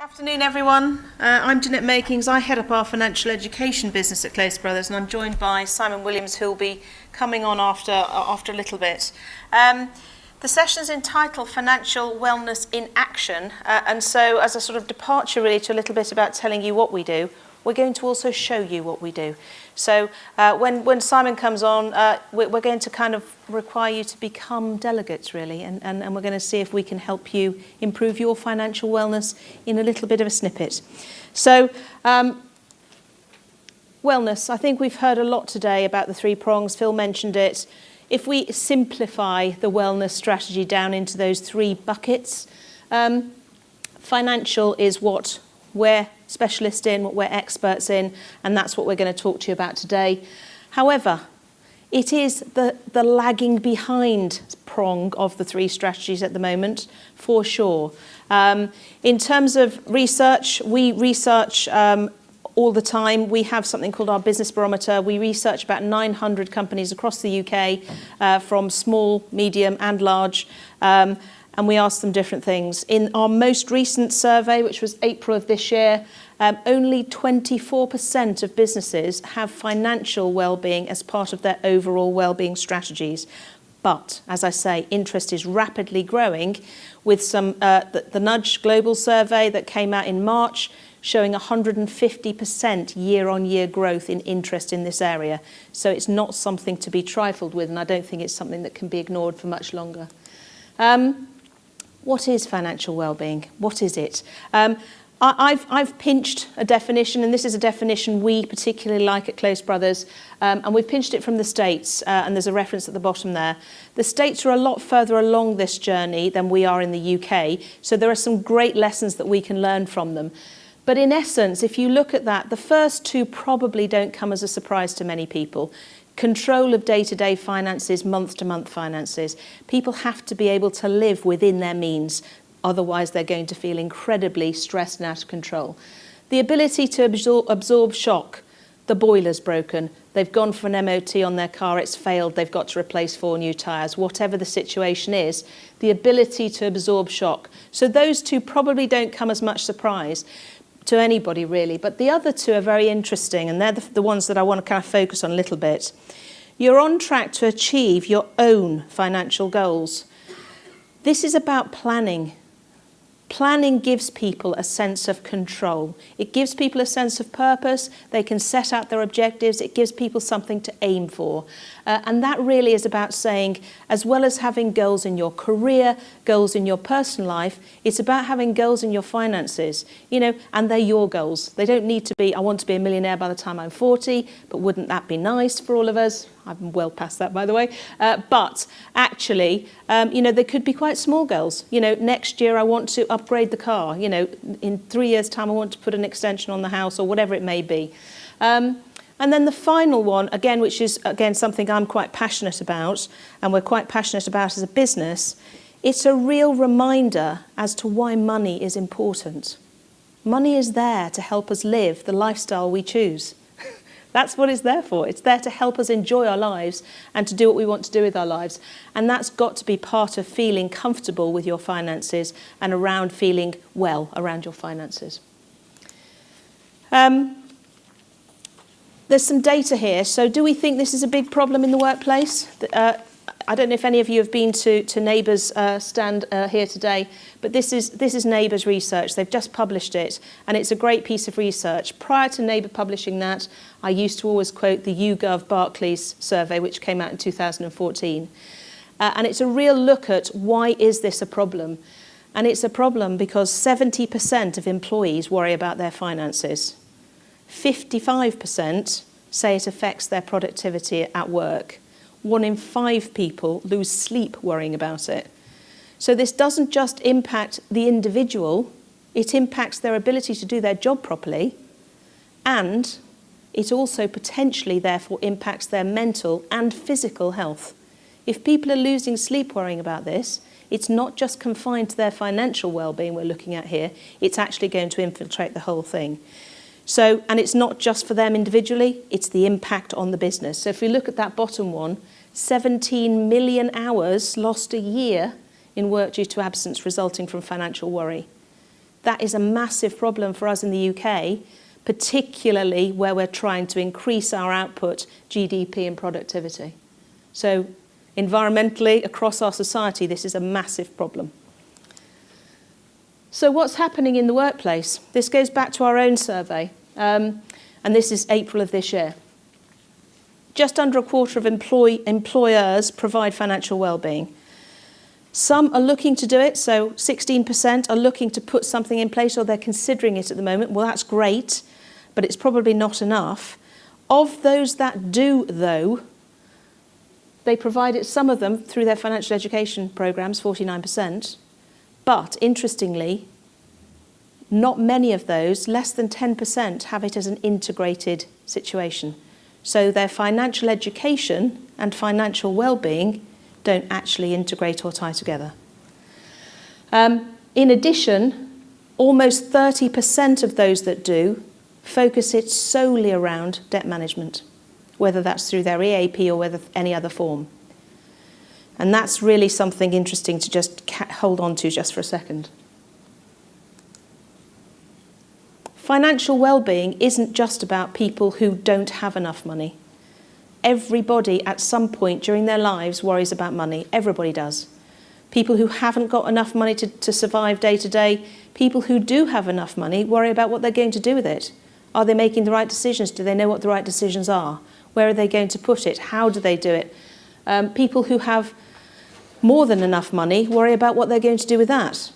Afternoon, everyone. I'm Jeanette Makings. I head up our financial education business at Close Brothers, and I'm joined by Simon Williams, who will be coming on after a little bit. The session's entitled Financial Wellness in Action, and so as a sort of departure really to a little bit about telling you what we do, we're going to also show you what we do. So when Simon comes on, we're going to kind of require you to become delegates really, and we're going to see if we can help you improve your financial wellness in a little bit of a snippet. So wellness, I think we've heard a lot today about the three prongs. Phil mentioned it. If we simplify the wellness strategy down into those three buckets, financial is what we're specialists in, what we're experts in, and that's what we're going to talk to you about today. However, it is the lagging behind prong of the three strategies at the moment, for sure. In terms of research, we research all the time. We have something called our business barometer. We research about 900 companies across the UK, from small, medium and large, and we ask them different things. In our most recent survey, which was April of this year, only 24% of businesses have financial well-being as part of their overall well-being strategies. But, as I say, interest is rapidly growing with some the Nudge Global Survey that came out in March, showing 150% year-on-year growth in interest in this area. So it's not something to be trifled with, and I don't think it's something that can be ignored for much longer. What is financial well-being? What is it? I've pinched a definition, and this is a definition we particularly like at Close Brothers, and we've pinched it from the States, and there's a reference at the bottom there. The States are a lot further along this journey than we are in the UK, so there are some great lessons that we can learn from them. But in essence, if you look at that, the first two probably don't come as a surprise to many people. Control of day-to-day finances, month-to-month finances. People have to be able to live within their means. Otherwise, they're going to feel incredibly stressed and out of control. The ability to absorb shock. The boiler's broken. They've gone for an MOT on their car. It's failed. They've got to replace 4 new tyres. Whatever the situation is, the ability to absorb shock. So those two probably don't come as much surprise to anybody really, but the other two are very interesting, and they're the ones that I want to kind of focus on a little bit. You're on track to achieve your own financial goals. This is about planning. Planning gives people a sense of control. It gives people a sense of purpose. They can set out their objectives. It gives people something to aim for. And that really is about saying, as well as having goals in your career, goals in your personal life, it's about having goals in your finances, and they're your goals. They don't need to be, I want to be a millionaire by the time I'm 40, but wouldn't that be nice for all of us? I'm well past that, by the way. But actually, they could be quite small goals. Next year I want to upgrade the car. In 3 years' time I want to put an extension on the house, or whatever it may be. And then the final one, again, which is, again, something I'm quite passionate about, and we're quite passionate about as a business, it's a real reminder as to why money is important. Money is there to help us live the lifestyle we choose. That's what it's there for. It's there to help us enjoy our lives and to do what we want to do with our lives. And that's got to be part of feeling comfortable with your finances and around feeling well around your finances. There's some data here. So do we think this is a big problem in the workplace? I don't know if any of you have been to NABER's stand here today, but this is NABER's research. They've just published it, and it's a great piece of research. Prior to NABER publishing that, I used to always quote the YouGov Barclays survey, which came out in 2014. And it's a real look at why is this a problem? And it's a problem because 70% of employees worry about their finances. 55% say it affects their productivity at work. 1 in 5 people lose sleep worrying about it. So this doesn't just impact the individual, it impacts their ability to do their job properly, and it also potentially therefore impacts their mental and physical health. If people are losing sleep worrying about this, it's not just confined to their financial well-being we're looking at here, it's actually going to infiltrate the whole thing. So, and it's not just for them individually, it's the impact on the business. So if we look at that bottom one, 17 million hours lost a year in work due to absence resulting from financial worry. That is a massive problem for us in the UK, particularly where we're trying to increase our output, GDP and productivity. So environmentally, across our society, this is a massive problem. So what's happening in the workplace? This goes back to our own survey, and this is April of this year. Just under a quarter of employers provide financial well-being. Some are looking to do it, so 16% are looking to put something in place, or they're considering it at the moment. Well, that's great, but it's probably not enough. Of those that do, though, they provide it, some of them, through their financial education programs, 49%. But, interestingly, not many of those, less than 10%, have it as an integrated situation. So their financial education and financial well-being don't actually integrate or tie together. In addition, almost 30% of those that do focus it solely around debt management, whether that's through their EAP or whether any other form. And that's really something interesting to just hold on to just for a second. Financial well-being isn't just about people who don't have enough money. Everybody at some point during their lives worries about money. Everybody does. People who haven't got enough money to survive day to day, people who do have enough money worry about what they're going to do with it. Are they making the right decisions? Do they know what the right decisions are? Where are they going to put it? How do they do it? People who have more than enough money worry about what they're going to do with that.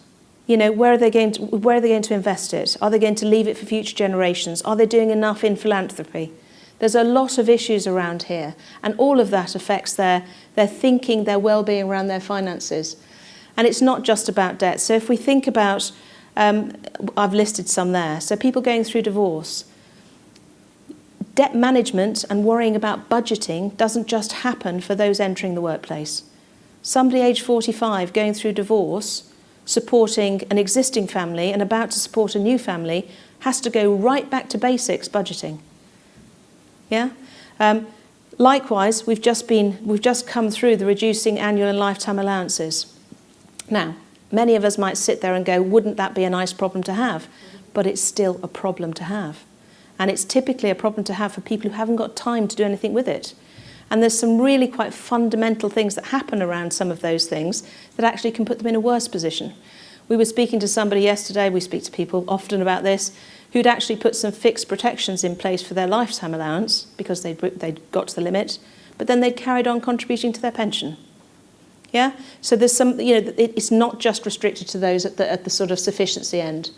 You know, where are they going to invest it? Are they going to leave it for future generations? Are they doing enough in philanthropy? There's a lot of issues around here, and all of that affects their thinking, their well-being around their finances. And it's not just about debt. So if we think about, I've listed some there, so people going through divorce. Debt management and worrying about budgeting doesn't just happen for those entering the workplace. Somebody aged 45 going through divorce, supporting an existing family and about to support a new family, has to go right back to basics budgeting. Yeah. Likewise, we've just come through the reducing annual and lifetime allowances. Now, many of us might sit there and go, wouldn't that be a nice problem to have? But it's still a problem to have. And it's typically a problem to have for people who haven't got time to do anything with it. And there's some really quite fundamental things that happen around some of those things that actually can put them in a worse position. We were speaking to somebody yesterday, we speak to people often about this, who'd actually put some fixed protections in place for their lifetime allowance because they'd got to the limit, but then they'd carried on contributing to their pension. Yeah? So there's some, you know, it's not just restricted to those at the sort of sufficiency end.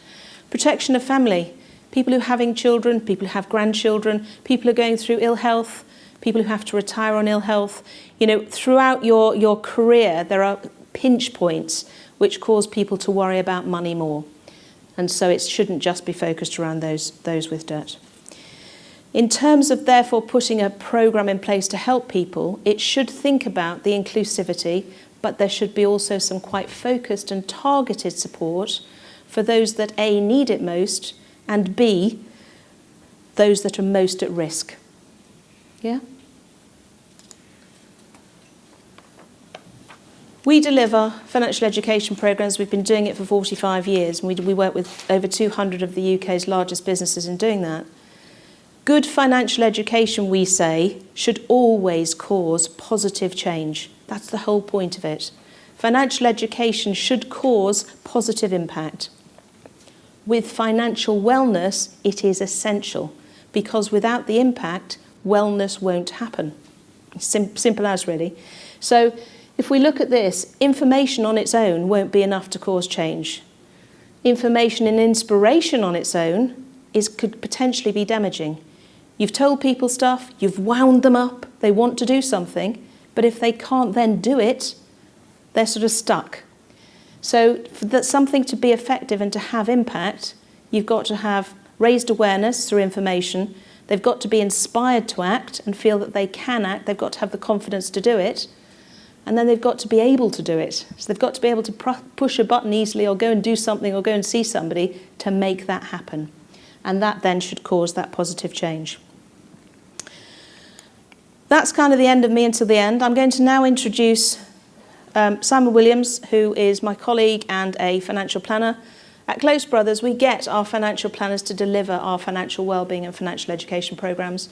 Protection of family. People who are having children, people who have grandchildren, people who are going through ill health, people who have to retire on ill health. You know, throughout your career, there are pinch points which cause people to worry about money more. And so it shouldn't just be focused around those with debt. In terms of therefore putting a programme in place to help people, it should think about the inclusivity, but there should be also some quite focused and targeted support for those that A, need it most, and B, those that are most at risk. Yeah? We deliver financial education programmes. We've been doing it for 45 years, and we work with over 200 of the UK's largest businesses in doing that. Good financial education, we say, should always cause positive change. That's the whole point of it. Financial education should cause positive impact. With financial wellness, it is essential, because without the impact, wellness won't happen. Simple as, really. So if we look at this, information on its own won't be enough to cause change. Information and inspiration on its own could potentially be damaging. You've told people stuff, you've wound them up, they want to do something, but if they can't then do it, they're sort of stuck. So for that something to be effective and to have impact, you've got to have raised awareness through information. They've got to be inspired to act and feel that they can act. They've got to have the confidence to do it. And then they've got to be able to do it. So they've got to be able to push a button easily, or go and do something, or go and see somebody to make that happen. And that then should cause that positive change. That's kind of the end of me until the end. I'm going to now introduce Simon Williams, who is my colleague and a financial planner. At Close Brothers, we get our financial planners to deliver our financial wellbeing and financial education programmes.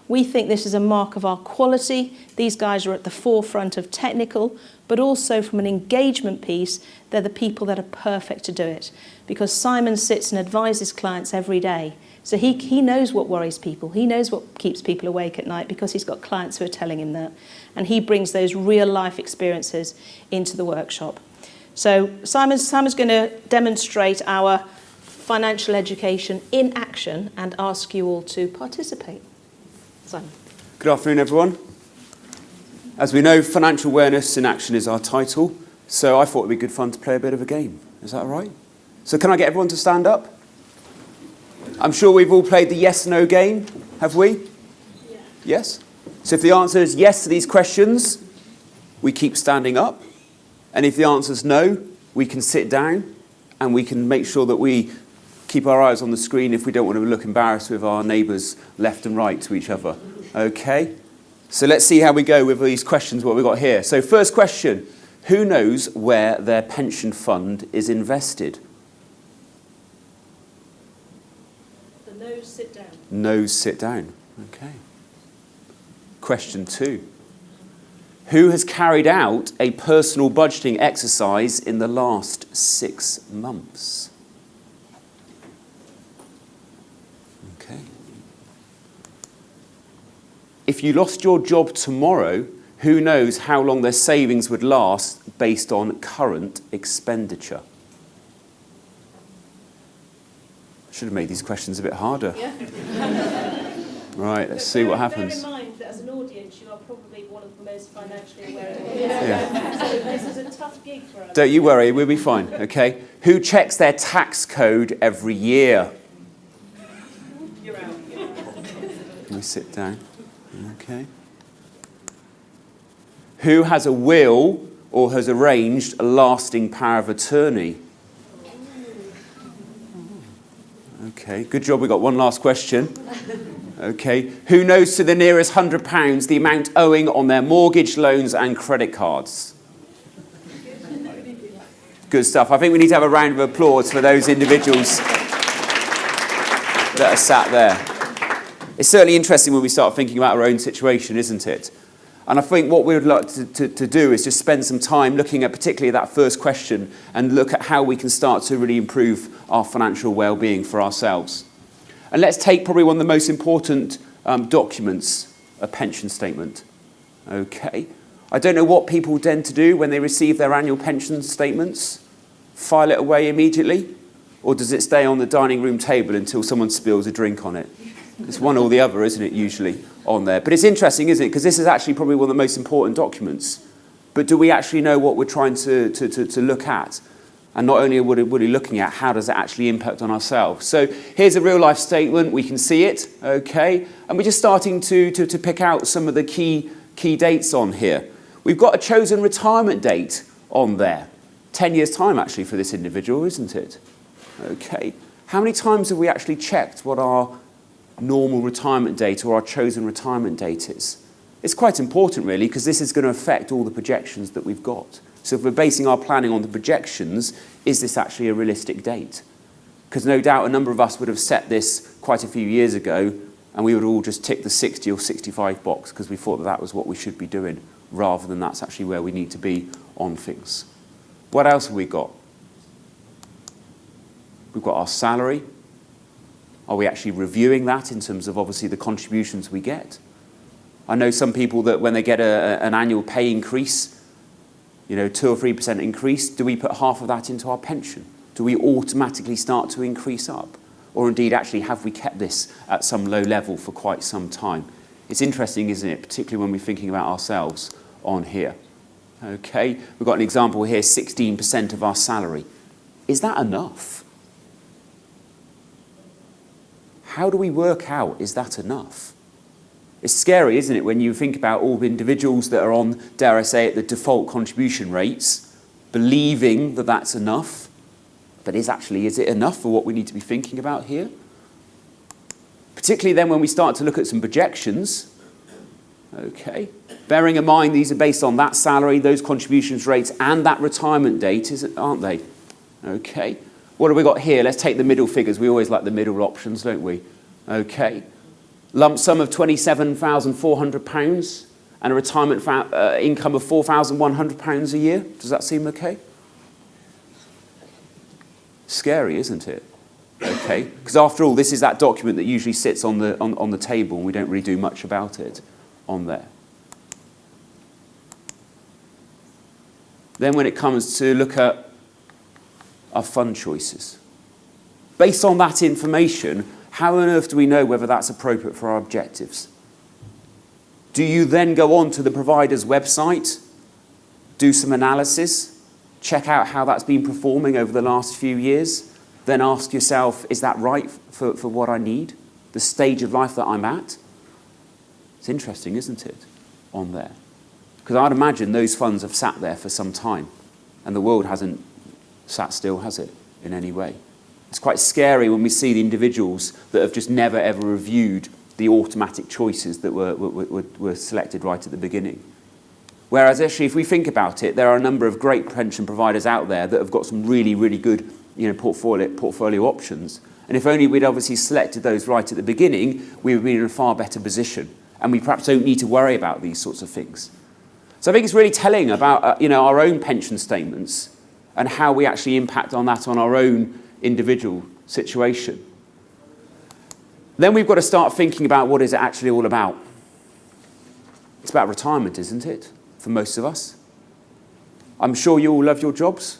We think this is a mark of our quality. These guys are at the forefront of technical, but also from an engagement piece, they're the people that are perfect to do it. Because Simon sits and advises clients every day. So he knows what worries people. He knows what keeps people awake at night because he's got clients who are telling him that. And he brings those real life experiences into the workshop. So Simon's going to demonstrate our financial education in action and ask you all to participate. Simon. Good afternoon, everyone. As we know, Financial Awareness in Action is our title, so I thought it would be good fun to play a bit of a game. Is that all right? So can I get everyone to stand up? I'm sure we've all played the yes-no game, have we? Yeah. Yes? So if the answer is yes to these questions, we keep standing up. And if the answer is no, we can sit down and we can make sure that we keep our eyes on the screen if we don't want to look embarrassed with our neighbours left and right to each other. Okay? So let's see how we go with these questions, what we've got here. So first question, who knows where their pension fund is invested? The no's sit down. No's sit down. Okay. Question 2. Who has carried out a personal budgeting exercise in the last 6 months? Okay. If you lost your job tomorrow, who knows how long their savings would last based on current expenditure? I should have made these questions a bit harder. Yeah. Right, let's see what happens. Bear in mind that as an audience, you are probably one of the most financially aware of Yeah. So this is a tough gig for us. Don't you worry, we'll be fine, okay? Who checks their tax code every year? You're out. Can we sit down? Okay. Who has a will or has arranged a lasting power of attorney? Okay, good job, we got one last question. Okay, who knows to the nearest £100 the amount owing on their mortgage, loans and credit cards? Good stuff. I think we need to have a round of applause for those individuals that are sat there. It's certainly interesting when we start thinking about our own situation, isn't it? And I think what we would like to do is just spend some time looking at particularly that first question and look at how we can start to really improve our financial well-being for ourselves. And let's take probably one of the most important documents, a pension statement. Okay. I don't know what people tend to do when they receive their annual pension statements. File it away immediately? Or does it stay on the dining room table until someone spills a drink on it? It's one or the other, isn't it, usually, on there. But it's interesting, isn't it? Because this is actually probably one of the most important documents. But do we actually know what we're trying to look at? And not only are we looking at, how does it actually impact on ourselves? So here's a real-life statement. We can see it, okay? And we're just starting to pick out some of the key dates on here. We've got a chosen retirement date on there. 10 years' time, actually, for this individual, isn't it? Okay. How many times have we actually checked what our normal retirement date or our chosen retirement date is? It's quite important, really, because this is going to affect all the projections that we've got. So if we're basing our planning on the projections, is this actually a realistic date? Because no doubt a number of us would have set this quite a few years ago and we would all just tick the 60 or 65 box because we thought that was what we should be doing rather than that's actually where we need to be on things. What else have we got? We've got our salary. Are we actually reviewing that in terms of obviously the contributions we get? I know some people that when they get an annual pay increase, 2 or 3% increase, do we put half of that into our pension? Do we automatically start to increase up? Or indeed, actually, have we kept this at some low level for quite some time? It's interesting, isn't it? Particularly when we're thinking about ourselves on here. Okay, we've got an example here, 16% of our salary. Is that enough? How do we work out, is that enough? It's scary, isn't it, when you think about all the individuals that are on, dare I say it, the default contribution rates, believing that that's enough. But is it enough for what we need to be thinking about here? Particularly then when we start to look at some projections. Okay. Bearing in mind these are based on that salary, those contributions rates, and that retirement date, aren't they? Okay. What have we got here? Let's take the middle figures. We always like the middle options, don't we? Okay. Lump sum of £27,400 and a retirement income of £4,100 a year. Does that seem okay? Scary, isn't it? Okay. Because after all, this is that document that usually sits on the table and we don't really do much about it on there. Then when it comes to look at our fund choices, based on that information, how on earth do we know whether that's appropriate for our objectives? Do you then go on to the provider's website, do some analysis, check out how that's been performing over the last few years, then ask yourself, is that right for what I need, the stage of life that I'm at? It's interesting, isn't it, on there? Because I'd imagine those funds have sat there for some time, and the world hasn't sat still, has it, in any way? It's quite scary when we see the individuals that have just never ever reviewed the automatic choices that were selected right at the beginning. Whereas actually, if we think about it, there are a number of great pension providers out there that have got some really, really good portfolio options. And if only we'd obviously selected those right at the beginning, we would be in a far better position. And we perhaps don't need to worry about these sorts of things. So I think it's really telling about our own pension statements and how we actually impact on that on our own individual situation. Then we've got to start thinking about what is it actually all about. It's about retirement, isn't it, for most of us? I'm sure you all love your jobs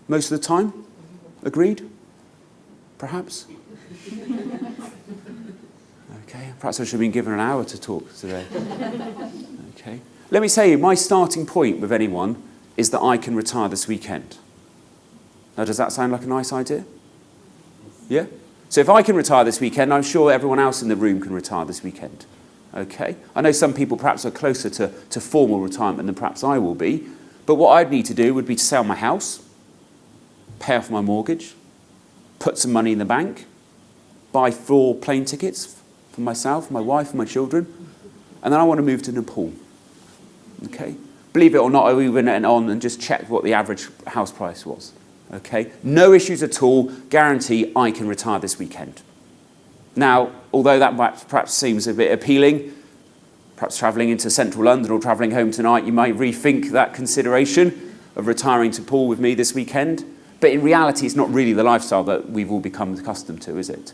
most of the time. Agreed? Perhaps? Okay, perhaps I should have been given an hour to talk today. Okay. Let me say, my starting point with anyone is that I can retire this weekend. Now, does that sound like a nice idea? Yeah? So if I can retire this weekend, I'm sure everyone else in the room can retire this weekend. Okay? I know some people perhaps are closer to formal retirement than perhaps I will be, but what I'd need to do would be to sell my house, pay off my mortgage, put some money in the bank, buy 4 plane tickets for myself, my wife, and my children, and then I want to move to Nepal. Okay? Believe it or not, I went on and just checked what the average house price was. Okay? No issues at all. Guarantee I can retire this weekend. Now, although that perhaps seems a bit appealing, perhaps travelling into central London or travelling home tonight, you might rethink that consideration of retiring to Poole with me this weekend. But in reality, it's not really the lifestyle that we've all become accustomed to, is it?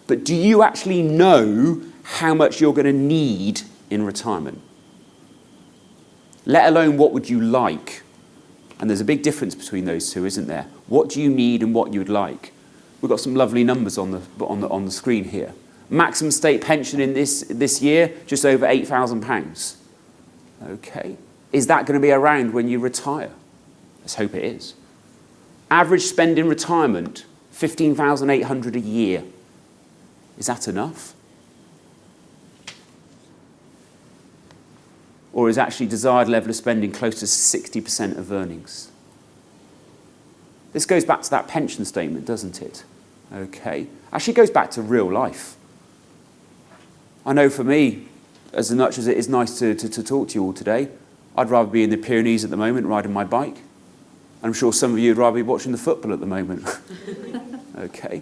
But do you actually know how much you're going to need in retirement? Let alone what would you like? And there's a big difference between those two, isn't there? What do you need and what you'd like? We've got some lovely numbers on the screen here. Maximum state pension in this year, just over £8,000. Okay. Is that going to be around when you retire? Let's hope it is. Average spend in retirement, £15,800 a year. Is that enough? Or is actually desired level of spending close to 60% of earnings? This goes back to that pension statement, doesn't it? Okay. Actually goes back to real life. I know for me, as much as it is nice to talk to you all today, I'd rather be in the Pyrenees at the moment riding my bike. I'm sure some of you would rather be watching the football at the moment. Okay.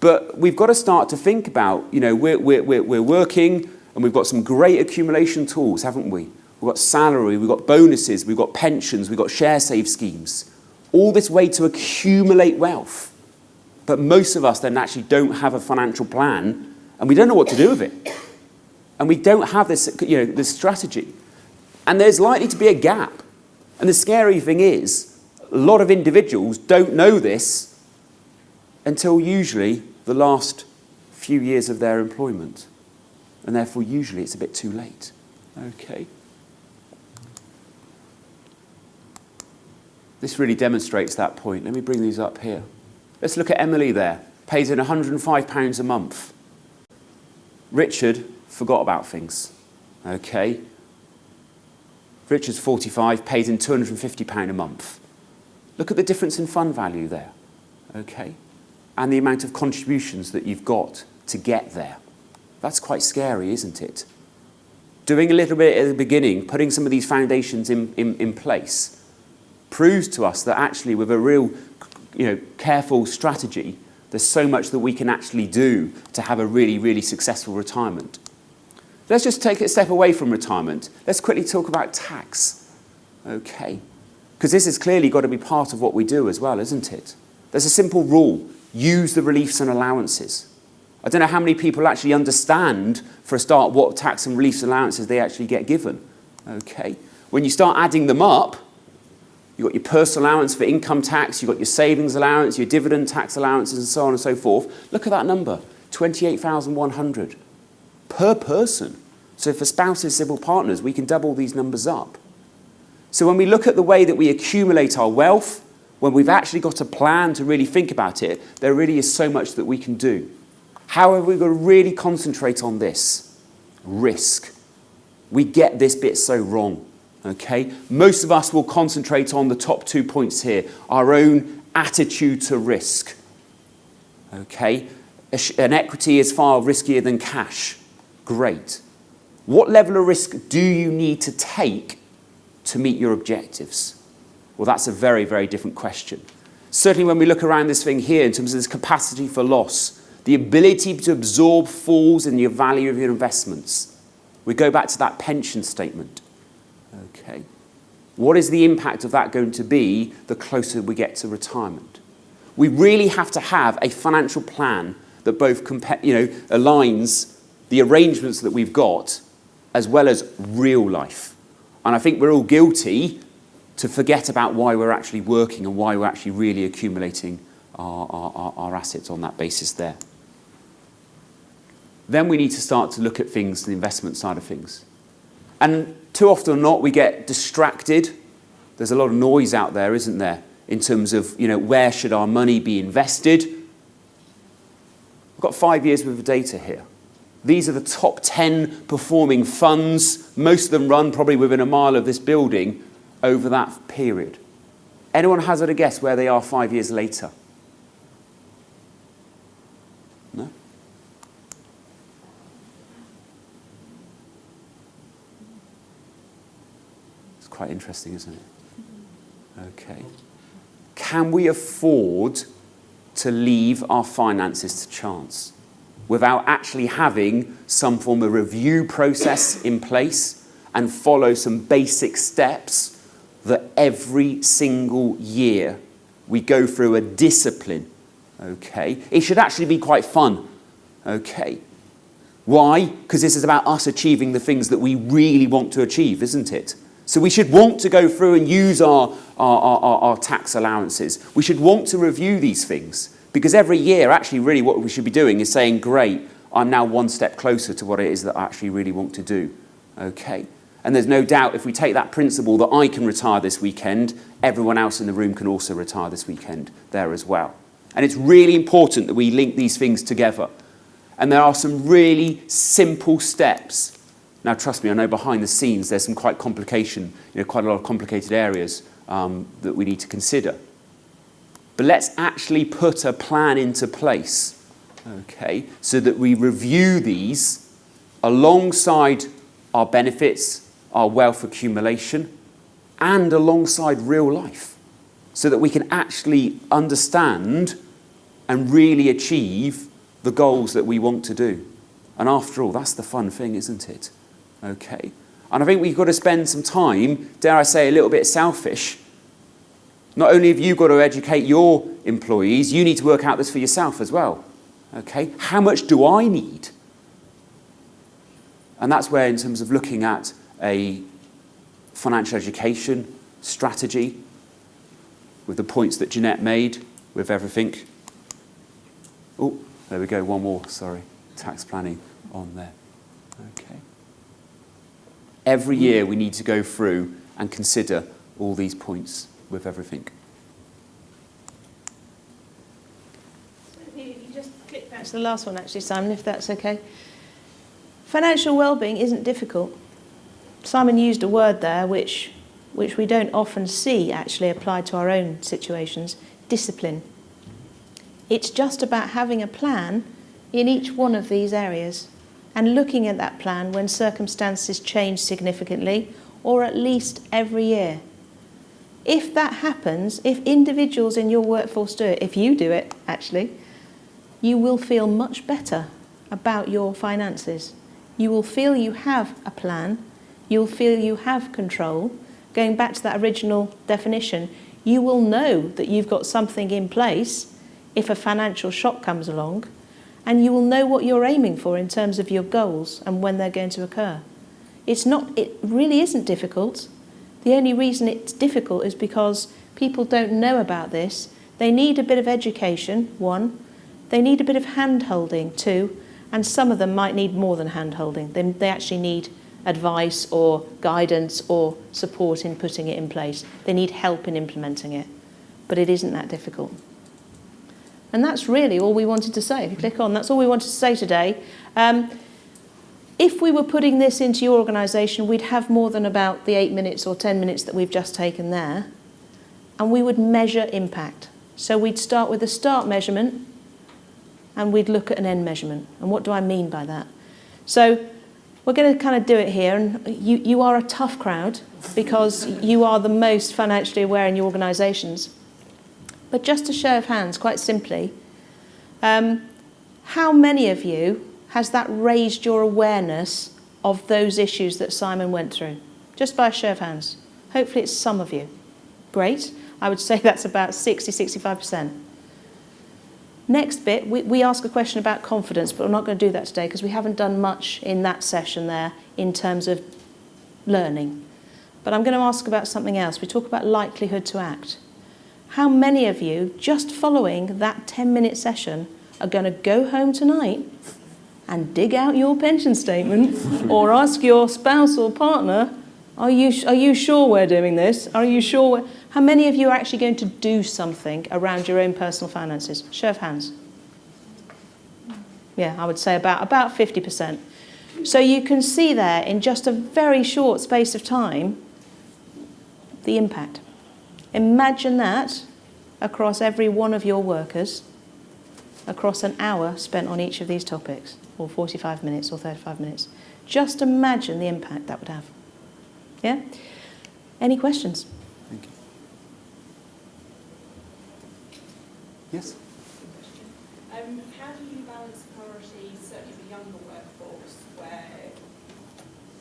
But we've got to start to think about, we're working and we've got some great accumulation tools, haven't we? We've got salary, we've got bonuses, we've got pensions, we've got share save schemes. All this way to accumulate wealth. But most of us then actually don't have a financial plan and we don't know what to do with it. And we don't have this, this strategy. And there's likely to be a gap. And the scary thing is, a lot of individuals don't know this until usually the last few years of their employment. And therefore, usually it's a bit too late. Okay. This really demonstrates that point. Let me bring these up here. Let's look at Emily there. Pays in £105 a month. Richard forgot about things. Okay. Richard's 45, pays in £250 a month. Look at the difference in fund value there. Okay. And the amount of contributions that you've got to get there. That's quite scary, isn't it? Doing a little bit at the beginning, putting some of these foundations in place, proves to us that actually with a real careful strategy, there's so much that we can actually do to have a really, really successful retirement. Let's just take a step away from retirement. Let's quickly talk about tax. Okay. Because this has clearly got to be part of what we do as well, isn't it? There's a simple rule. Use the reliefs and allowances. I don't know how many people actually understand, for a start, what tax and reliefs and allowances they actually get given. Okay. When you start adding them up, you've got your personal allowance for income tax, you've got your savings allowance, your dividend tax allowances, and so on and so forth. Look at that number, 28,100 per person. So for spouses, civil partners, we can double these numbers up. So when we look at the way that we accumulate our wealth, when we've actually got a plan to really think about it, there really is so much that we can do. However, we've got to really concentrate on this. Risk. We get this bit so wrong. Okay? Most of us will concentrate on the top 2 points here. Our own attitude to risk. Okay? An equity is far riskier than cash. Great. What level of risk do you need to take to meet your objectives? Well, that's a very, very different question. Certainly when we look around this thing here in terms of this capacity for loss, the ability to absorb falls in your value of your investments. We go back to that pension statement. Okay. What is the impact of that going to be the closer we get to retirement? We really have to have a financial plan that both aligns the arrangements that we've got as well as real life. And I think we're all guilty to forget about why we're actually working and why we're actually really accumulating our assets on that basis there. Then we need to start to look at things, the investment side of things. And too often or not, we get distracted. There's a lot of noise out there, isn't there, in terms of, where should our money be invested? I've got 5 years worth of data here. These are the top 10 performing funds. Most of them run probably within a mile of this building over that period. Anyone hazard a guess where they are 5 years later? No? It's quite interesting, isn't it? Okay. Can we afford to leave our finances to chance without actually having some form of review process in place and follow some basic steps that every single year we go through a discipline? Okay. It should actually be quite fun. Okay. Why? Because this is about us achieving the things that we really want to achieve, isn't it? So we should want to go through and use our tax allowances. We should want to review these things. Because every year, actually, really what we should be doing is saying, great, I'm now one step closer to what it is that I actually really want to do. Okay. And there's no doubt if we take that principle that I can retire this weekend, everyone else in the room can also retire this weekend there as well. And it's really important that we link these things together. And there are some really simple steps. Now, trust me, I know behind the scenes there's some quite complication, quite a lot of complicated areas that we need to consider. But let's actually put a plan into place, okay, so that we review these alongside our benefits, our wealth accumulation, and alongside real life, so that we can actually understand and really achieve the goals that we want to do. And after all, that's the fun thing, isn't it? Okay. And I think we've got to spend some time, dare I say, a little bit selfish. Not only have you got to educate your employees, you need to work out this for yourself as well. Okay? How much do I need? And that's where, in terms of looking at a financial education strategy, with the points that Jeanette made, with everything. Oh, there we go, one more, sorry. Tax planning on there. Okay. Every year we need to go through and consider all these points with everything. So you just click back to the last one actually, Simon, if that's okay. Financial well-being isn't difficult. Simon used a word there which we don't often see actually applied to our own situations, discipline. It's just about having a plan in each one of these areas and looking at that plan when circumstances change significantly, or at least every year. If that happens, if individuals in your workforce do it, if you do it, actually, you will feel much better about your finances. You will feel you have a plan. You'll feel you have control. Going back to that original definition, you will know that you've got something in place if a financial shock comes along, and you will know what you're aiming for in terms of your goals and when they're going to occur. It really isn't difficult. The only reason it's difficult is because people don't know about this. They need a bit of education, one. They need a bit of hand-holding, two. And some of them might need more than hand-holding. They actually need advice or guidance or support in putting it in place. They need help in implementing it. But it isn't that difficult. And that's really all we wanted to say. If you click on, that's all we wanted to say today. If we were putting this into your organisation, we'd have more than about the 8 minutes or 10 minutes that we've just taken there. And we would measure impact. So we'd start with a start measurement and we'd look at an end measurement. And what do I mean by that? So we're going to kind of do it here. And you are a tough crowd because you are the most financially aware in your organisations. But just a show of hands, quite simply, how many of you has that raised your awareness of those issues that Simon went through? Just by a show of hands. Hopefully it's some of you. Great. I would say that's about 60-65%. Next bit, we ask a question about confidence, but I'm not going to do that today because we haven't done much in that session there in terms of learning. But I'm going to ask about something else. We talk about likelihood to act. How many of you, just following that 10-minute session, are going to go home tonight and dig out your pension statement or ask your spouse or partner, are you sure we're doing this? Are you sure? How many of you are actually going to do something around your own personal finances? Show of hands. Yeah, I would say about 50%. So you can see there in just a very short space of time the impact. Imagine that across every one of your workers, across an hour spent on each of these topics, or 45 minutes or 35 minutes. Just imagine the impact that would have. Yeah? Any questions? Thank you. Yes? How do you balance priorities, certainly for younger workforce, where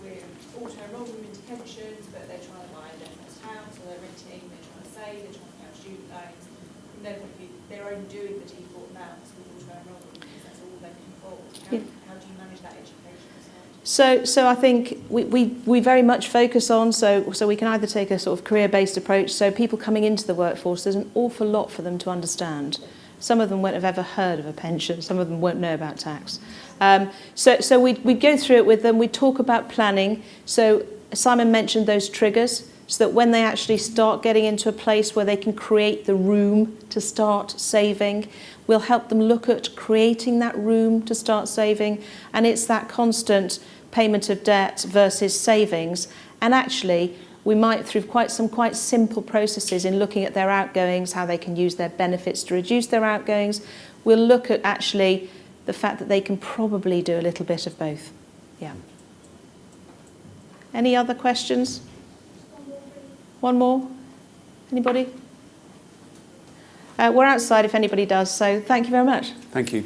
we're auto-enrolling them into pensions, but they're trying to buy their first house, or they're renting, they're trying to save, they're trying to pay off student loans. From their point of view, they're only doing the T4 now because we auto-enroll them because that's all they can afford. How do you manage that education side? So I think we very much focus on, so we can either take a sort of career-based approach, so people coming into the workforce, there's an awful lot for them to understand. Some of them won't have ever heard of a pension, some of them won't know about tax. So we go through it with them, we talk about planning. So Simon mentioned those triggers, so that when they actually start getting into a place where they can create the room to start saving, we'll help them look at creating that room to start saving. And it's that constant payment of debt versus savings. And actually, we might, through quite simple processes in looking at their outgoings, how they can use their benefits to reduce their outgoings, we'll look at actually the fact that they can probably do a little bit of both. Yeah. Any other questions? One more? Anybody? We're outside if anybody does, so thank you very much. Thank you.